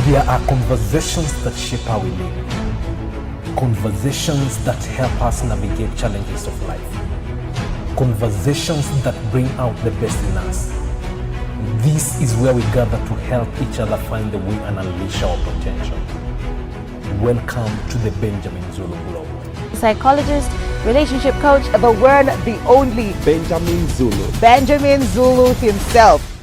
There are conversations that shape how we live. Conversations that help us navigate challenges of life. Conversations that bring out the best in us. This is where we gather to help each other find the way and unleash our potential. Welcome to the Benjamin Zulu Globe. Psychologist, relationship coach, the one, the only Benjamin Zulu. Benjamin Zulu himself.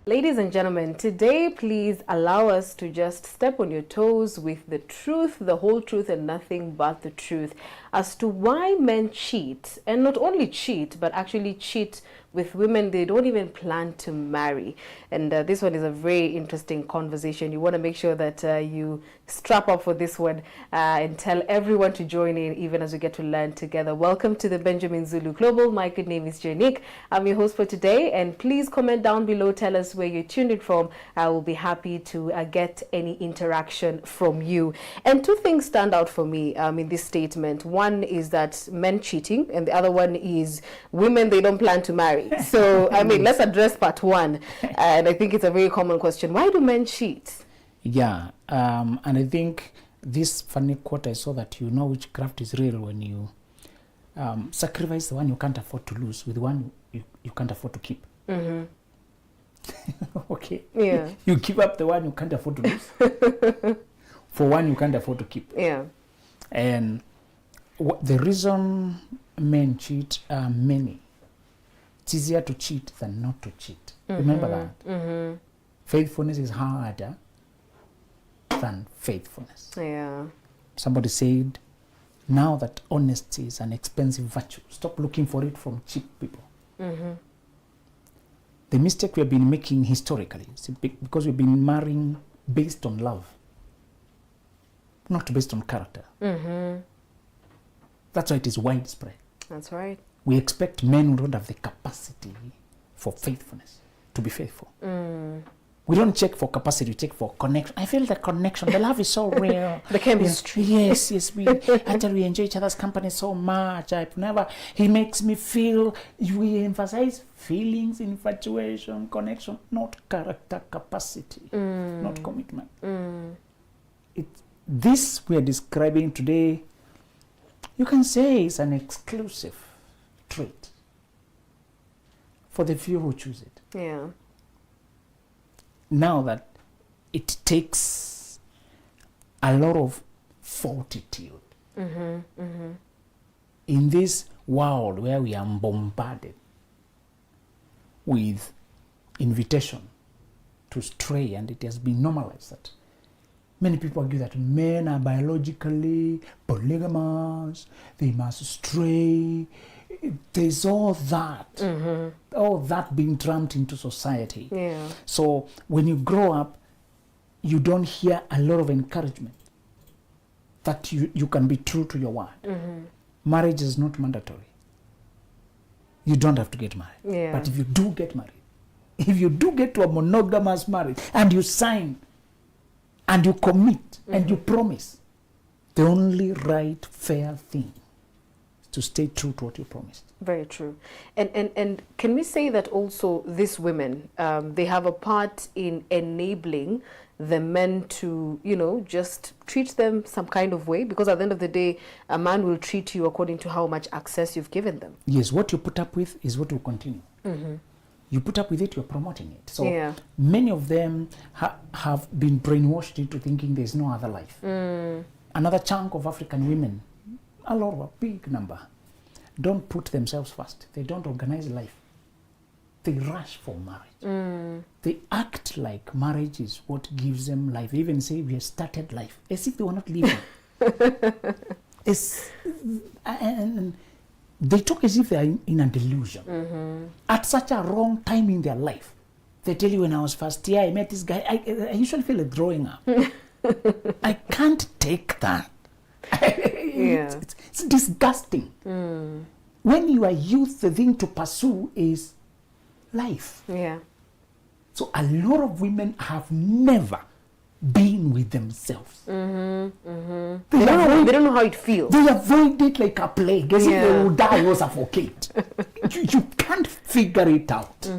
Ladies and gentlemen, today please allow us to just step on your toes with the truth, the whole truth and nothing but the truth as to why men cheat, and not only cheat, but actually cheat with women they don't even plan to marry. And this one is a very interesting conversation. You want to make sure that you strap up for this one and tell everyone to join in even as we get to learn together. Welcome to the Benjamin Zulu Global. My good name is Janique. I'm your host for today, and please comment down below. Tell us where you're tuned in from. I will be happy to get any interaction from you. And two things stand out for me in this statement. One is that men cheating, and the other one is women they don't plan to marry. So, I mean, let's address part one. And I think it's a very common question. Why do men cheat? Yeah, and I think this funny quote I saw that you know witchcraft is real when you sacrifice the one you can't afford to lose with one you can't afford to keep. Mm-hmm. Okay. Yeah. You give up the one you can't afford to lose for one you can't afford to keep. Yeah. And the reason men cheat are many. It's easier to cheat than not to cheat. Mm-hmm. Remember that. Mm-hmm. Faithfulness is harder than faithfulness. Yeah. Somebody said, now that honesty is an expensive virtue, stop looking for it from cheap people. Mm-hmm. The mistake we have been making historically is because we've been marrying based on love, not based on character. Mm-hmm. That's why it is widespread. That's right. We expect men who don't have the capacity for faithfulness to be faithful. Mm. We don't check for capacity, we check for connection. I feel the connection, the love is so real. The chemistry. Yes, after we enjoy each other's company so much, he makes me feel, we emphasize feelings, infatuation, connection, not character, capacity, not commitment. This we are describing today, you can say it's an exclusive trait for the few who choose it. Yeah. Now that it takes a lot of fortitude in this world where we are bombarded with invitation to stray, and it has been normalized that many people argue that men are biologically polygamous, they must stray. There's all that being drummed into society. Yeah. So when you grow up, you don't hear a lot of encouragement that you can be true to your word. Mm-hmm. Marriage is not mandatory. You don't have to get married. Yeah. But if you do get married, if you do get to a monogamous marriage and you sign and you commit and you promise, the only right, fair thing to stay true to what you promised. Very true. And can we say that also these women, they have a part in enabling the men to, just treat them some kind of way? Because at the end of the day, a man will treat you according to how much access you've given them. Yes, what you put up with is what will continue. Mm-hmm. You put up with it, you're promoting it. So many of them have been brainwashed into thinking there's no other life. Another chunk of African women, a lot of a big number, don't put themselves first. They don't organize life. They rush for marriage. They act like marriage is what gives them life. They even say we have started life as if they were not living. And they talk as if they are in a delusion. At such a wrong time in their life. They tell you, when I was first here, I met this guy. I usually feel like throwing up. I can't take that. It's disgusting. When you are youth, the thing to pursue is life. Yeah. So a lot of women have never been with themselves. They don't know how it feels. They avoid it like a plague, as if they will die or suffocate. you can't figure it out.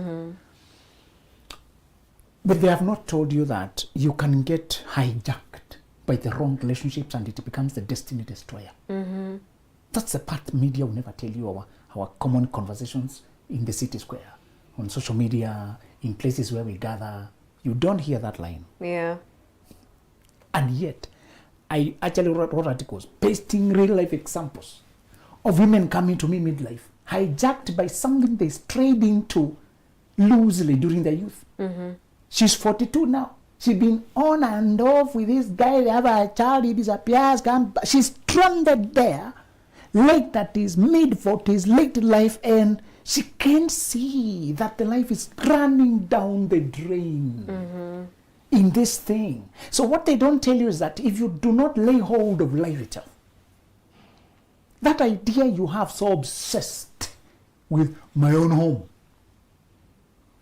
But they have not told you that you can get hijacked by the wrong relationships and it becomes the destiny destroyer. Mm-hmm. That's the part media will never tell you, our common conversations in the city square, on social media, in places where we gather. You don't hear that line. Yeah. And yet, I actually wrote articles pasting real life examples of women coming to me midlife, hijacked by something they strayed into loosely during their youth. Mm-hmm. She's 42 now. She's been on and off with this guy. They have a child, he disappears. She's stranded there, late 30s, mid 40s, late life, and she can't see that the life is running down the drain. Mm-hmm. In this thing. So what they don't tell you is that if you do not lay hold of life itself, that idea you have so obsessed with my own home,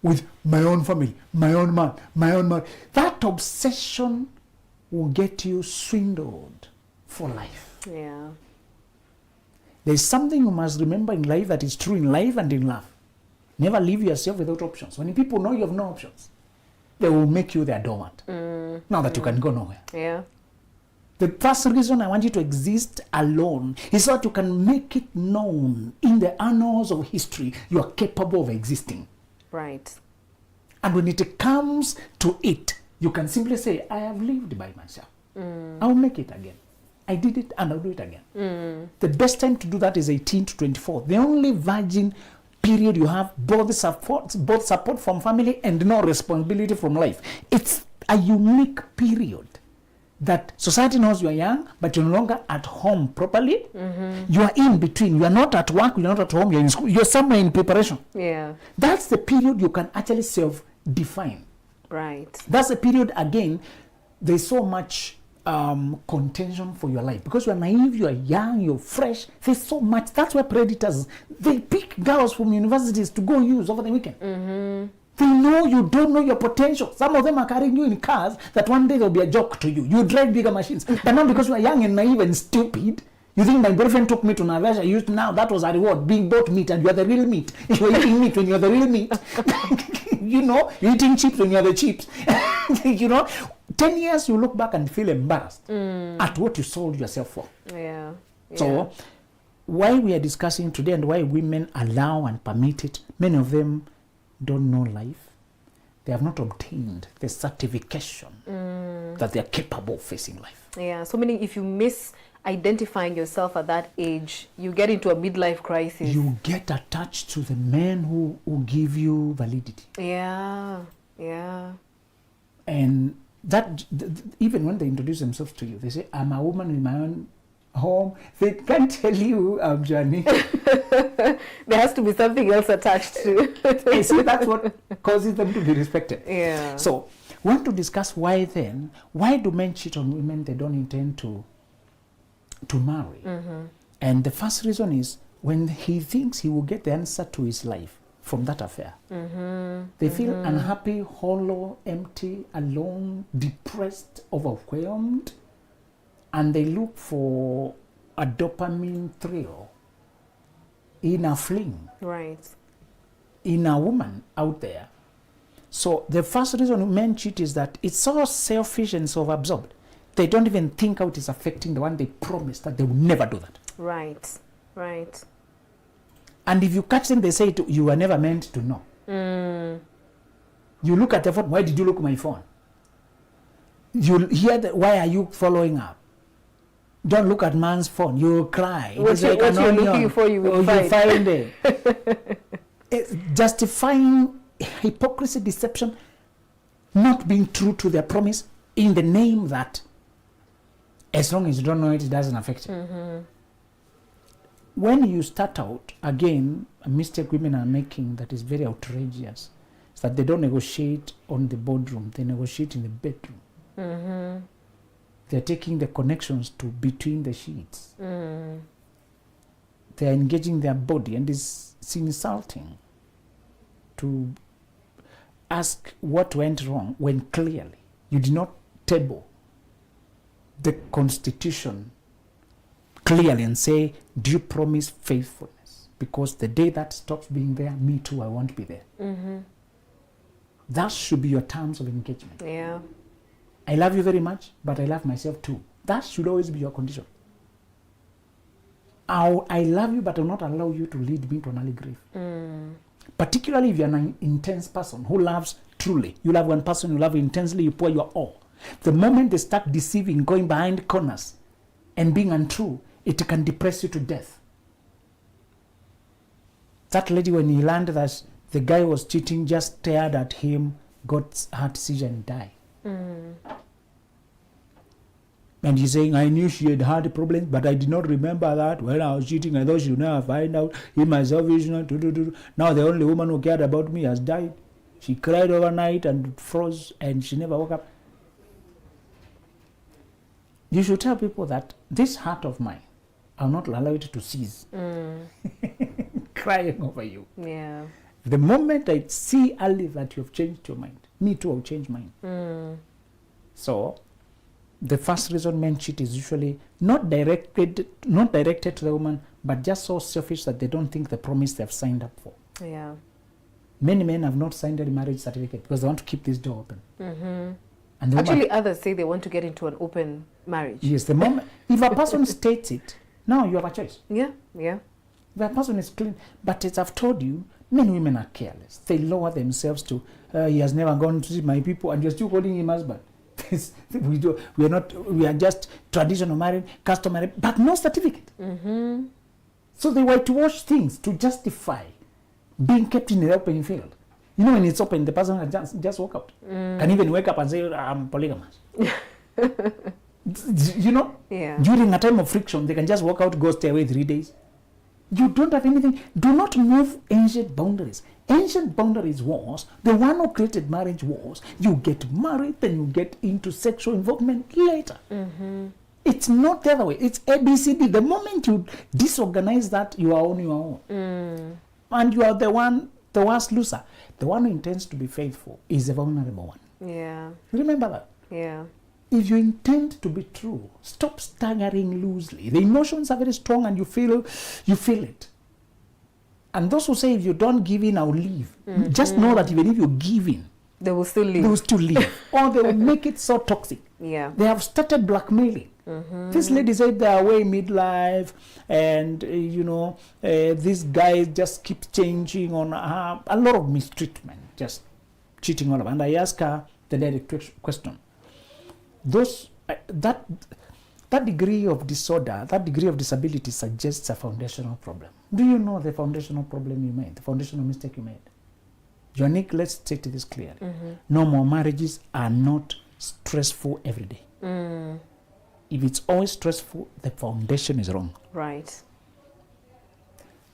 with my own family, my own man, that obsession will get you swindled for life. Yeah. There's something you must remember in life that is true in life and in love. Never leave yourself without options. When people know you have no options, they will make you their doormat. Now that you can go nowhere. Yeah. The first reason I want you to exist alone is so that you can make it known in the annals of history you are capable of existing. Right. And when it comes to it, you can simply say, I have lived by myself. I'll make it again. I did it and I'll do it again. The best time to do that is 18 to 24. The only virgin period you have both support from family and no responsibility from life. It's a unique period that society knows you are young, but you're no longer at home properly. You are in between. You are not at work, you're not at home, you're in school, you're somewhere in preparation. Yeah. That's the period you can actually self-define. Right. That's the period, again, there's so much contention for your life because you are naive, you are young, you're fresh. There's so much. That's why predators, they pick girls from universities to go use over the weekend. They know you don't know your potential. Some of them are carrying you in cars that one day there'll be a joke to you. You drive bigger machines, but not because you are young and naive and stupid. You think my boyfriend took me to Naivasha, now that was a reward, being bought meat, and you are the real meat. You're eating meat when you're the real meat. You're eating chips when you're the chips. 10 years you look back and feel embarrassed at what you sold yourself for. Yeah. So why we are discussing today and why women allow and permit it, many of them don't know life. They have not obtained the certification that they are capable of facing life. Yeah, so meaning if you miss identifying yourself at that age, you get into a midlife crisis. You get attached to the men who give you validity. Yeah. And that, even when they introduce themselves to you, they say, I'm a woman in my own home. They can't tell you I'm Johnny. There has to be something else attached to. I see that's what causes them to be respected. Yeah. So, we want to discuss why do men cheat on women they don't intend to marry? And the first reason is when he thinks he will get the answer to his life from that affair. They feel unhappy, hollow, empty, alone, depressed, overwhelmed, and they look for a dopamine thrill in a fling, right, in a woman out there. So the first reason men cheat is that it's so selfish and so absorbed. They don't even think how it is affecting the one they promised that they will never do that. Right. And if you catch them, they say you were never meant to know. You look at the phone, why did you look at my phone? You hear why are you following up? Don't look at man's phone, you'll cry. What you're looking for, you will find it. Justifying hypocrisy, deception, not being true to their promise in the name that as long as you don't know it, it doesn't affect you. When you start out, again, a mistake women are making that is very outrageous is that they don't negotiate on the boardroom, they negotiate in the bedroom. They're taking the connections to between the sheets. They're engaging their body, and it's insulting to ask what went wrong when clearly you did not table the Constitution clearly and say, do you promise faithfulness? Because the day that stops being there, me too, I won't be there. That should be your terms of engagement. Yeah. I love you very much, but I love myself too. That should always be your condition. I love you, but I will not allow you to lead me to an early grave. Particularly if you're an intense person who loves truly. You love one person, you love intensely, you pour your all. The moment they start deceiving, going behind corners, and being untrue, it can depress you to death. That lady, when he learned that the guy was cheating, just stared at him, got heart seizure and died. And he's saying, I knew she had had problems, but I did not remember that when I was cheating. I thought she would never find out. He myself is not. Now the only woman who cared about me has died. She cried overnight and froze, and she never woke up. You should tell people that this heart of mine, I'll not allow it to cease crying over you. Yeah. The moment I see early that you've changed your mind, me too, I'll change mine. So, the first reason men cheat is usually not directed to the woman, but just so selfish that they don't think the promise they've signed up for. Yeah. Many men have not signed a marriage certificate because they want to keep this door open. And Actually, others say they want to get into an open marriage. Yes, the moment if a person states it, now you have a choice. Yeah, yeah. If a person is clean, but as I've told you, many women are careless. They lower themselves to, he has never gone to see my people, and you're still calling him husband. We are just traditional married, customary, but no certificate. So they whitewash things to justify being kept in the open field. You know, when it's open, the person can just walk out. Can even wake up and say, I'm polygamous. You know, during a time of friction, they can just walk out, go stay away 3 days. You don't have anything. Do not move ancient boundaries. Ancient boundaries was, the one who created marriage was, you get married, then you get into sexual involvement later. It's not the other way. It's ABCD. The moment you disorganize that, you are on your own. And you are the worst loser. The one who intends to be faithful is a vulnerable one. Yeah. Remember that. Yeah. If you intend to be true, stop staggering loosely. The emotions are very strong and you feel it. And those who say, if you don't give in, I'll leave. Just know that even if you give in, they will still leave. They will still leave. Or they will make it so toxic. Yeah. They have started blackmailing. This lady said they're away midlife, and this guy just keeps changing on her. A lot of mistreatment, just cheating all over. And I asked her the direct question. That degree of disorder, that degree of disability suggests a foundational problem. Do you know the foundational problem you made, the foundational mistake you made? Unique, let's state this clearly. No more marriages are not stressful every day. If it's always stressful, the foundation is wrong. Right.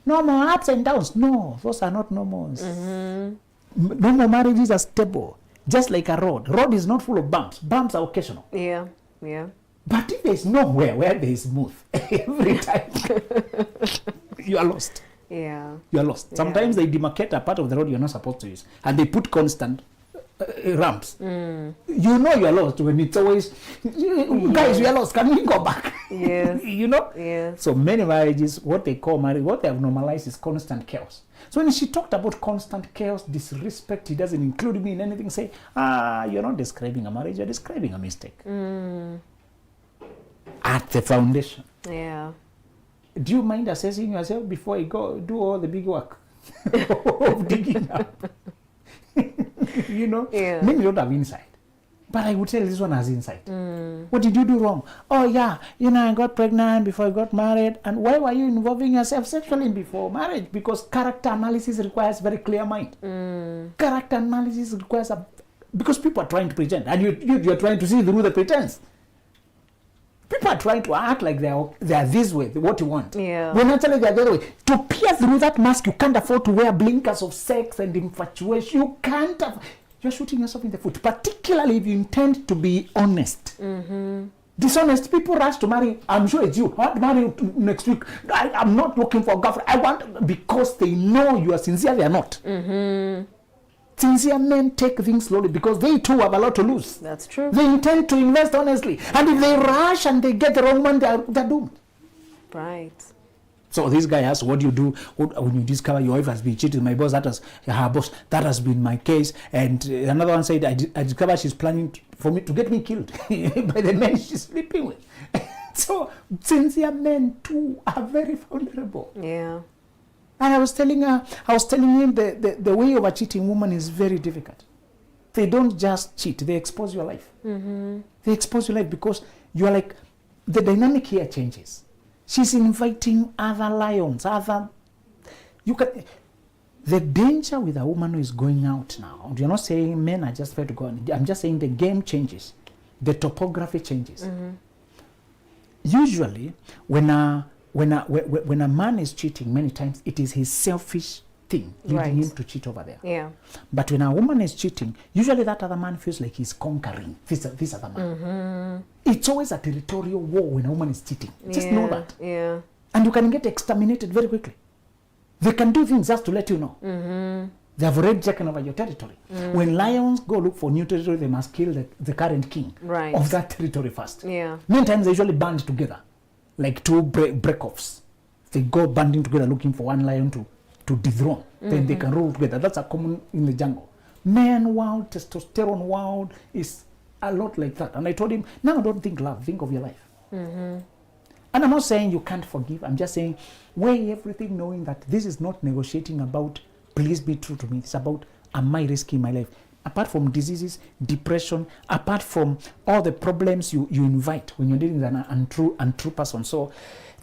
No more ups and downs. No, those are not normals. No more marriages are stable. Just like a road. Road is not full of bumps. Bumps are occasional. Yeah, yeah. But if there's nowhere where there is smooth, every time you are lost. Yeah. You are lost. Sometimes they demarcate a part of the road you're not supposed to use. And they put constant ramps. You know you are lost when it's always, guys, we are lost. Can we go back? Yes. You know? Yes. So many marriages, what they call marriage, what they have normalized is constant chaos. So when she talked about constant chaos, disrespect, he doesn't include me in anything, say, you're not describing a marriage, you're describing a mistake. At the foundation. Yeah. Do you mind assessing yourself before you go do all the big work of digging up? You know? Yeah. Many don't have insight. But I would say this one has insight. What did you do wrong? Oh yeah, I got pregnant before I got married. And why were you involving yourself sexually before marriage? Because character analysis requires very clear mind. Character analysis requires because people are trying to pretend, and you're trying to see through the pretense. People are trying to act like they are this way, what you want. Yeah. When actually they are the other way. To peer through that mask, you can't afford to wear blinkers of sex and infatuation. You can't. You're shooting yourself in the foot, particularly if you intend to be honest. Dishonest people rush to marry. I'm sure it's you. I want to marry you next week. I'm not looking for a girlfriend. I want, because they know you are sincere. They are not. Sincere men take things slowly because they too have a lot to lose. That's true. They intend to invest honestly. And if they rush and they get the wrong one, they're doomed. Right. So this guy asks, what do you do when you discover your wife has been cheating? My boss, that has been my case. And another one said, I discovered she's planning to get me killed by the men she's sleeping with. So sincere men too are very vulnerable. Yeah. And I was telling him the way of a cheating woman is very difficult. They don't just cheat, they expose your life. Mm-hmm. They expose your life because you are like, the dynamic here changes. She's inviting other lions, the danger with a woman who is going out now, you're not saying men are just fair to go on. I'm just saying the game changes. The topography changes. Mm-hmm. Usually, when a man is cheating, many times it is his selfish thing leading him to cheat over there. Yeah. But when a woman is cheating, usually that other man feels like he's conquering this other man. Mm-hmm. It's always a territorial war when a woman is cheating. Just know that. Yeah. And you can get exterminated very quickly. They can do things just to let you know. Mm-hmm. They have already taken over your territory. When lions go look for new territory, they must kill the current king of that territory first. Yeah. Many times they usually band together, like two break-offs. They go banding together looking for one lion to dethrone. Then they can rule together. That's a common in the jungle. Man world, testosterone world is a lot like that. And I told him, now don't think love, think of your life. Mm-hmm. And I'm not saying you can't forgive. I'm just saying weigh everything, knowing that this is not negotiating about please be true to me. It's about am I risking my life? Apart from diseases, depression, apart from all the problems you invite when you're dealing with an untrue person. So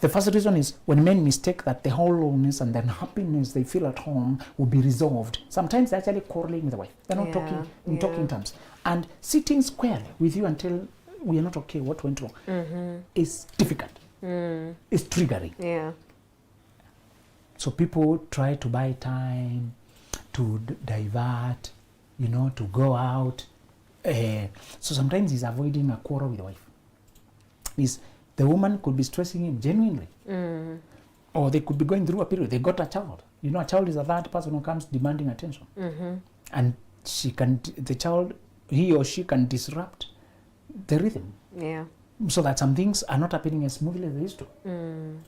the first reason is when men mistake that the whole loneliness and the unhappiness they feel at home will be resolved. Sometimes they're actually quarreling with the wife. They're not talking in talking terms. And sitting squarely with you until we are not okay, what went wrong, is difficult. It's triggering. Yeah. So people try to buy time, to divert, to go out. So sometimes he's avoiding a quarrel with the wife. The woman could be stressing him genuinely. Or they could be going through a period. They got a child. A child is a third person who comes demanding attention. And he or she can disrupt the rhythm. Yeah. So that some things are not happening as smoothly as they used to.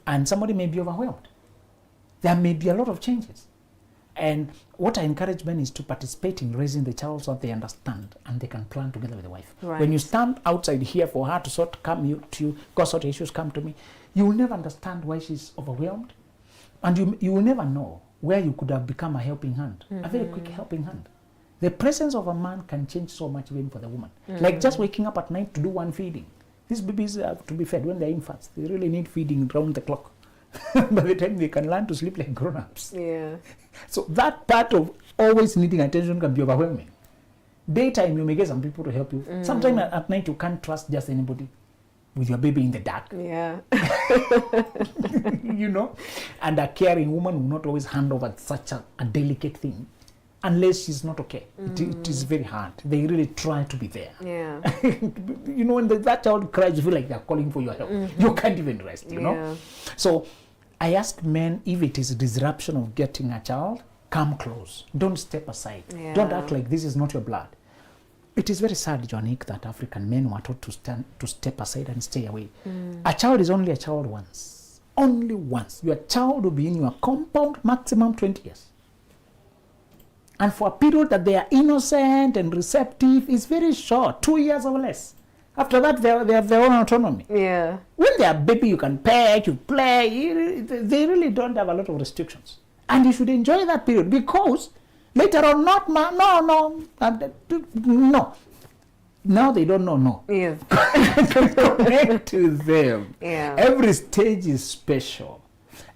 And somebody may be overwhelmed. There may be a lot of changes. And what I encourage men is to participate in raising the child so that they understand and they can plan together with the wife. Right. When you stand outside here for her to go sort issues, come to me, you will never understand why she's overwhelmed. And you will never know where you could have become a helping hand, a very quick helping hand. The presence of a man can change so much even for the woman. Like just waking up at night to do one feeding. These babies have to be fed when they're infants. They really need feeding round the clock. By the time they can learn to sleep like grown-ups. Yeah. So that part of always needing attention can be overwhelming. Daytime, you may get some people to help you. Sometimes at night, you can't trust just anybody with your baby in the dark. Yeah. And a caring woman will not always hand over such a delicate thing unless she's not okay. It is very hard. They really try to be there. Yeah. When that child cries, you feel like they're calling for your help. You can't even rest, Yeah. So I ask men, if it is a disruption of getting a child, come close. Don't step aside. Yeah. Don't act like this is not your blood. It is very sad, Joannick, that African men were taught to step aside and stay away. A child is only a child once. Only once. Your child will be in your compound maximum 20 years. And for a period that they are innocent and receptive is very short, 2 years or less. After that, they have their own autonomy. Yeah. When they are baby, you can peck, you play. They really don't have a lot of restrictions. And you should enjoy that period because later on, no. Now they don't know no. Yes. Connect to them. Yeah. Every stage is special.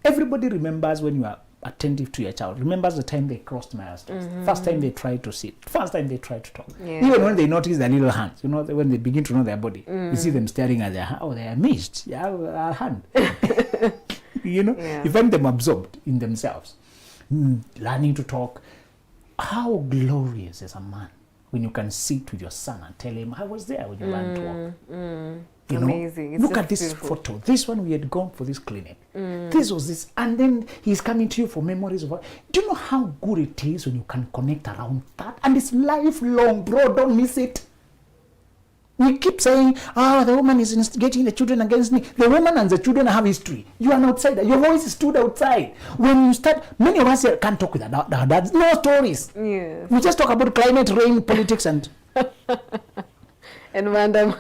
Everybody remembers when you are attentive to your child. Remembers the time they crossed milestones. First time they tried to sit. First time they tried to talk. Yeah. Even when they notice their little hands, when they begin to know their body, you see them staring at their hand. Oh, they are amazed. Yeah, our hand. Yeah. You find them absorbed in themselves. Learning to talk. How glorious is a man when you can sit with your son and tell him, I was there when you learned to walk. Amazing. It's Look at this beautiful. photo. This one, we had gone for this clinic. This was this. And then he's coming to you for memories of. Do you know how good it is when you can connect around that? And it's lifelong, bro. Don't miss it. We keep saying, the woman is instigating the children against me. The woman and the children have history. You are an outsider. Your voice stood outside. When you start, many of us here can't talk with our dads. No stories. Yes. We just talk about climate, rain, politics, and random.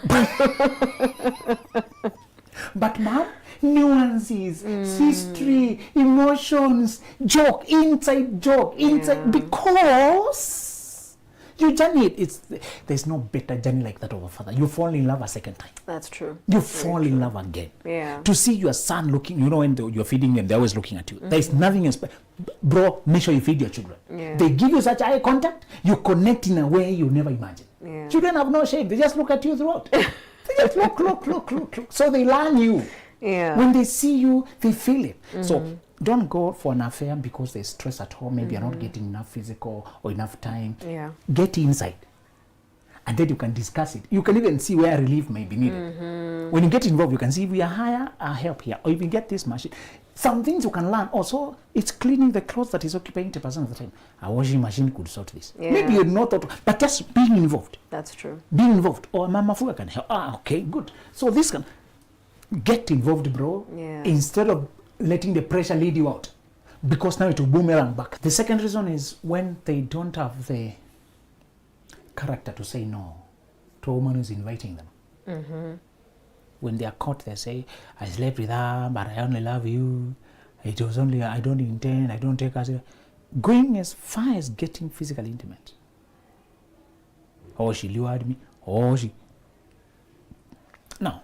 But mom, nuances, history, emotions, joke, inside because you journey it. There's no better journey like that of a father. You fall in love a second time. That's true. You fall in love again. Yeah. To see your son looking, when you're feeding them, they're always looking at you. There's nothing else. Bro, make sure you feed your children. Yeah. They give you such eye contact, you connect in a way you never imagined. Yeah. Children have no shame. They just look at you throughout. They just look. So they learn you. Yeah. When they see you, they feel it. So don't go for an affair because there's stress at home. Maybe you're not getting enough physical or enough time. Yeah. Get inside. And then you can discuss it. You can even see where relief may be needed. When you get involved, you can see if we are hire a help here, or if you get this machine. Some things you can learn. Also, it's cleaning the clothes that is occupying 80% of the time. A washing machine could sort this. Yeah. Maybe you're not thought, but just being involved. That's true. Being involved. Or Mama Fuga can help. Okay, good. So this can get involved, bro. Yeah. Instead of letting the pressure lead you out, because now it will boomerang back. The second reason is when they don't have the character to say no to a woman who's inviting them. When they are caught, they say, I slept with her, but I only love you. It was only, I don't intend, I don't take her. Going as far as getting physically intimate. Oh, she lured me. Now,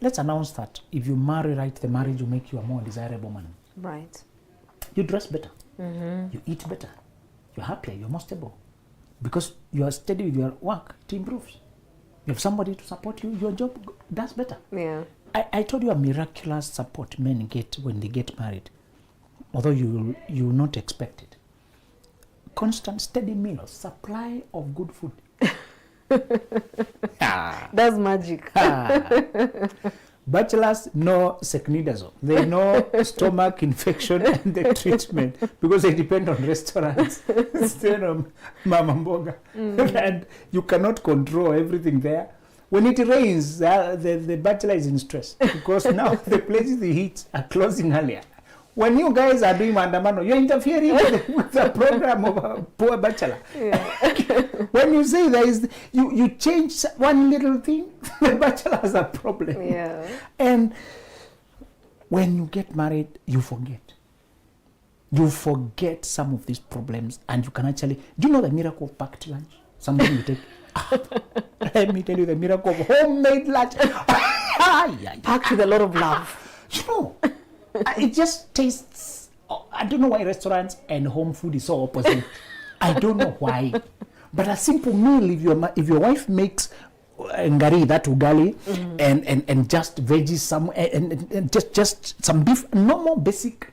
let's announce that if you marry right, the marriage will make you a more desirable man. Right. You dress better. You eat better. You're happier. You're more stable. Because you are steady with your work, it improves. You have somebody to support you, your job does better. Yeah. I told you a miraculous support men get when they get married, although you will not expect it. Constant, steady meals, supply of good food. That's magic. Bachelors know secnidazole. They know stomach infection and the treatment because they depend on restaurants instead of Mama Mboga. And you cannot control everything there. When it rains, the bachelor is in stress because now the places he hits are closing earlier. When you guys are doing mandamano, you're interfering with the program of a poor bachelor. Yeah. When you say you change one little thing, the bachelor has a problem. Yeah. And when you get married, you forget. You forget some of these problems, and you can actually. Do you know the miracle of packed lunch? Something you take. Let me tell you the miracle of homemade lunch. Packed with a lot of love. You know. It just tastes. I don't know why restaurants and home food is so opposite. I don't know why, but a simple meal. If your wife makes ngari, that ugali, and just veggies, some and just some beef, normal basic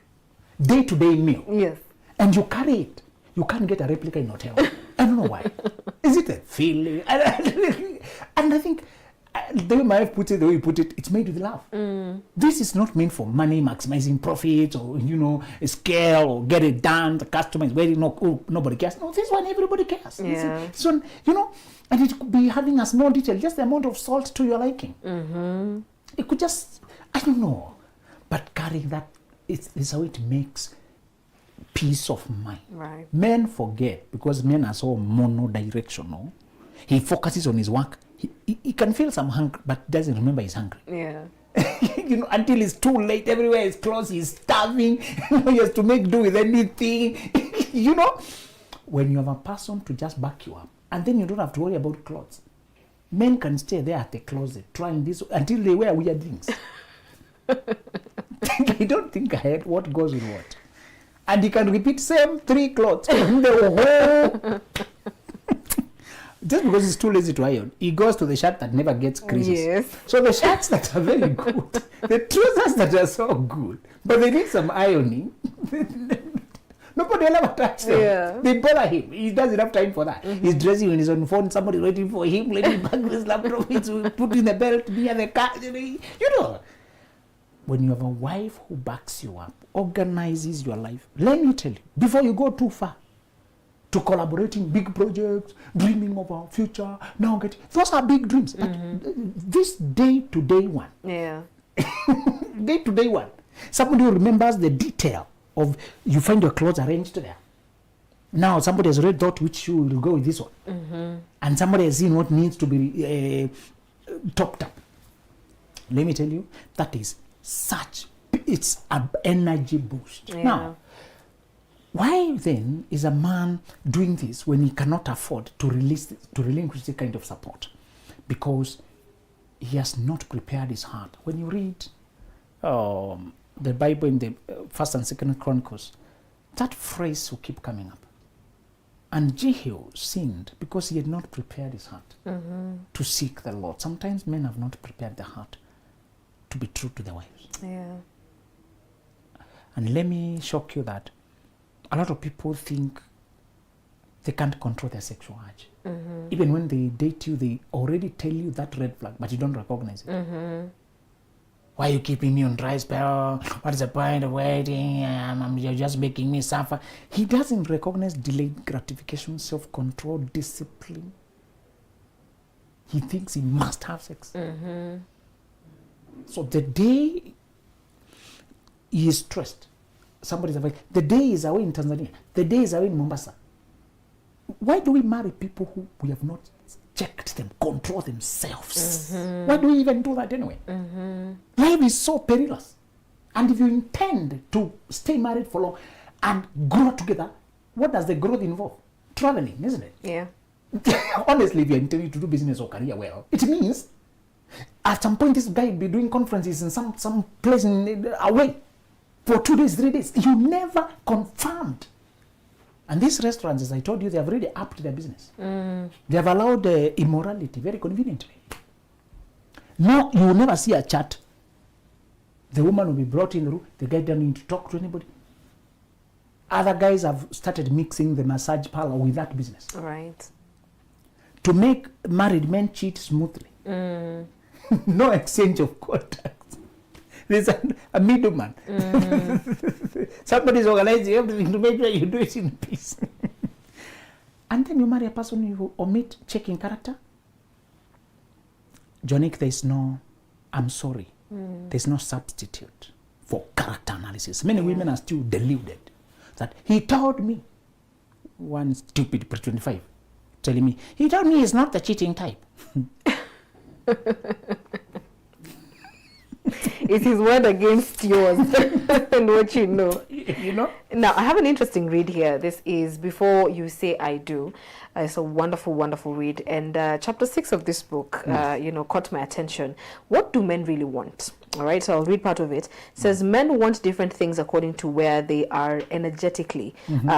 day-to-day meal. Yes. And you carry it. You can't get a replica in hotel. I don't know why. Is it a feeling? And I think. The way my wife puts it, the way you put it, it's made with love. This is not meant for money, maximizing profits, or scale, or get it done. The customer is waiting. No, nobody cares. No, this one everybody cares. Yeah. This one, and it could be having a small detail, just the amount of salt to your liking. It could just, I don't know, but carrying that, it's how it makes peace of mind. Right. Men forget because men are so mono-directional. He focuses on his work. He can feel some hunger, but doesn't remember he's hungry. Yeah. Until it's too late, everywhere is closed, he's starving, he has to make do with anything. When you have a person to just back you up, and then you don't have to worry about clothes. Men can stay there at the closet trying this until they wear weird things. They don't think ahead what goes with what. And he can repeat same 3 clothes. Just because he's too lazy to iron, he goes to the shirt that never gets creases. Yes. So the shirts that are very good, the trousers that are so good, but they need some ironing. Nobody will ever touch them. Yeah. They bother him. He doesn't have time for that. He's dressing on his own phone. Somebody waiting for him. Let him back his laptop. He's putting the belt near the car. When you have a wife who backs you up, organizes your life, let me tell you, before you go too far, to collaborating big projects, dreaming of our future. Now those are big dreams. But this day-to-day one, day-to-day one, somebody who remembers the detail of, you find your clothes arranged there. Now somebody has already thought which shoe will go with this one. And somebody has seen what needs to be topped up. Let me tell you, that is it's an energy boost. Now, why then is a man doing this when he cannot afford to relinquish this kind of support? Because he has not prepared his heart. When you read the Bible in the First and Second Chronicles, that phrase will keep coming up. And Jehu sinned because he had not prepared his heart to seek the Lord. Sometimes men have not prepared their heart to be true to their wives. And let me shock you that a lot of people think they can't control their sexual urge. Even when they date you, they already tell you that red flag, but you don't recognize it. Why are you keeping me on dry spell? What is the point of waiting? You're just making me suffer. He doesn't recognize delayed gratification, self-control, discipline. He thinks he must have sex. So the day he is stressed, somebody's away. The day he is away in Tanzania. The day he is away in Mombasa. Why do we marry people who we have not checked them, control themselves? Why do we even do that anyway? Life is so perilous. And if you intend to stay married for long and grow together, what does the growth involve? Traveling, isn't it? Honestly, if you're intending to do business or career well, it means at some point this guy will be doing conferences in some place away for 2 days, 3 days. You never confirmed. And these restaurants, as I told you, they have already upped their business. They have allowed immorality very conveniently. No, you will never see a chat. The woman will be brought in the room. The guy doesn't need to talk to anybody. Other guys have started mixing the massage parlor with that business. Right. To make married men cheat smoothly. No exchange of contacts. There's a middleman. Somebody's organizing everything to make sure you do it in peace. And then you marry a person you omit checking character. Jonick, there's no, I'm sorry, there's no substitute for character analysis. Many women are still deluded that he told me, one stupid pre-25 telling me, he told me he's not the cheating type. It's his word against yours and what you know. You know? Now, I have an interesting read here. This is Before You Say I Do. It's a wonderful, wonderful read. And chapter 6 of this book, caught my attention. What do men really want? All right, so I'll read part of it. It says, men want different things according to where they are energetically.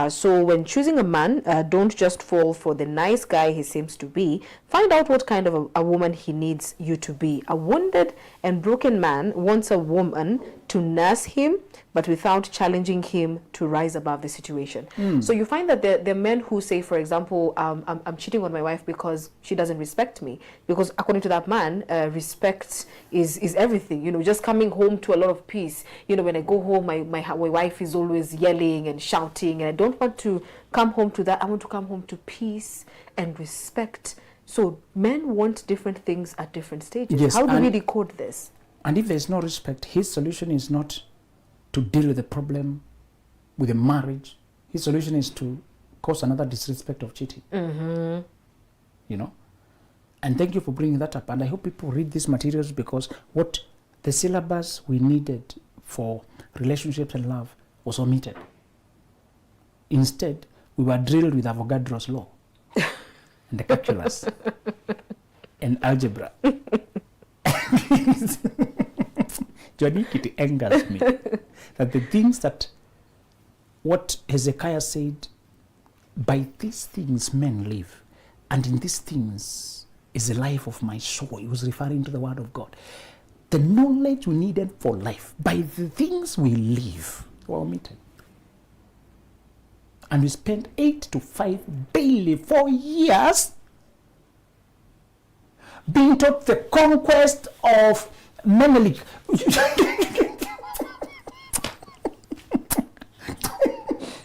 So when choosing a man, don't just fall for the nice guy he seems to be. Find out what kind of a woman he needs you to be. A wounded and broken man wants a woman to nurse him, but without challenging him to rise above the situation. So you find that there are men who say, for example, I'm cheating on my wife because she doesn't respect me. Because according to that man, respect is everything. You know, just coming home to a lot of peace. You know, when I go home, my wife is always yelling and shouting, and I don't want to come home to that. I want to come home to peace and respect. So men want different things at different stages. Yes, how do we decode this? And if there's no respect, his solution is not to deal with the problem with the marriage. His solution is to cause another disrespect of cheating. You know? And thank you for bringing that up. And I hope people read these materials, because what the syllabus we needed for relationships and love was omitted. Instead, we were drilled with Avogadro's law and the calculus and algebra. Jonick, it angers me that the things that what Hezekiah said, by these things men live, and in these things is the life of my soul. He was referring to the word of God. The knowledge we needed for life, by the things we live, were omitted. And we spent 8 to 5 daily 4 years being taught the conquest of Menelik.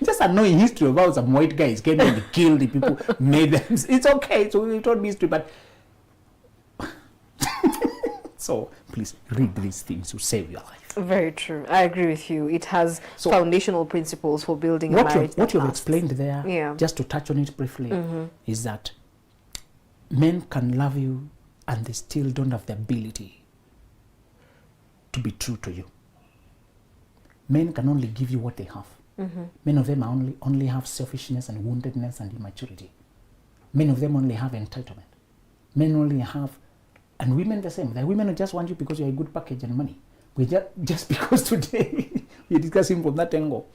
Just just annoying history about some white guys came and killed the people, made them. It's okay. So we told history, but so please read these things to save your life. Very true. I agree with you. It has foundational principles for building a marriage. What you've explained there, just to touch on it briefly, is that men can love you and they still don't have the ability to be true to you. Men can only give you what they have. Many of them only have selfishness and woundedness and immaturity. Many of them only have entitlement. Men only have, and women the same. The women just want you because you're a good package and money. We just because today we're discussing from that angle.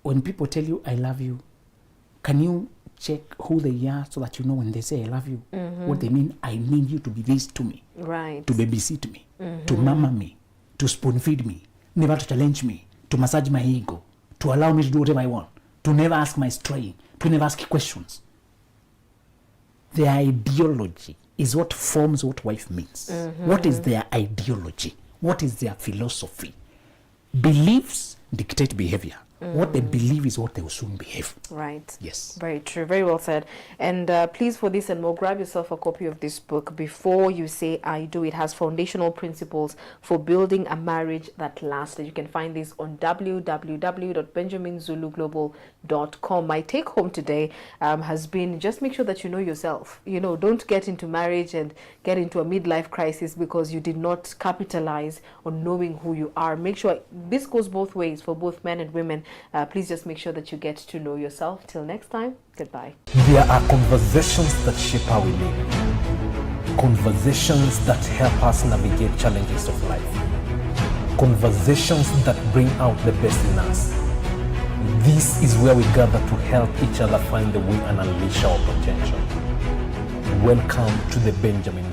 When people tell you I love you, can you check who they are so that you know when they say I love you, what they mean? I need you to be this to me, right? To babysit me, to mama me, to spoon feed me, never to challenge me, to massage my ego, to allow me to do whatever I want, to never ask my straying, to never ask questions. Their ideology is what forms what wife means. What is their ideology? What is their philosophy? Beliefs dictate behavior. What they believe is what they will soon behave. Right. Yes. Very true. Very well said. And please, for this and more, grab yourself a copy of this book before you say I do. It has foundational principles for building a marriage that lasts. You can find this on www.benjaminzuluglobal.com. My take home today has been just make sure that you know yourself. You know, don't get into marriage and get into a midlife crisis because you did not capitalize on knowing who you are. Make sure this goes both ways for both men and women. Please just make sure that you get to know yourself. Till next time, goodbye. There are conversations that shape how we live. Conversations that help us navigate challenges of life. Conversations that bring out the best in us. This is where we gather to help each other find the way and unleash our potential. Welcome to the Benjamin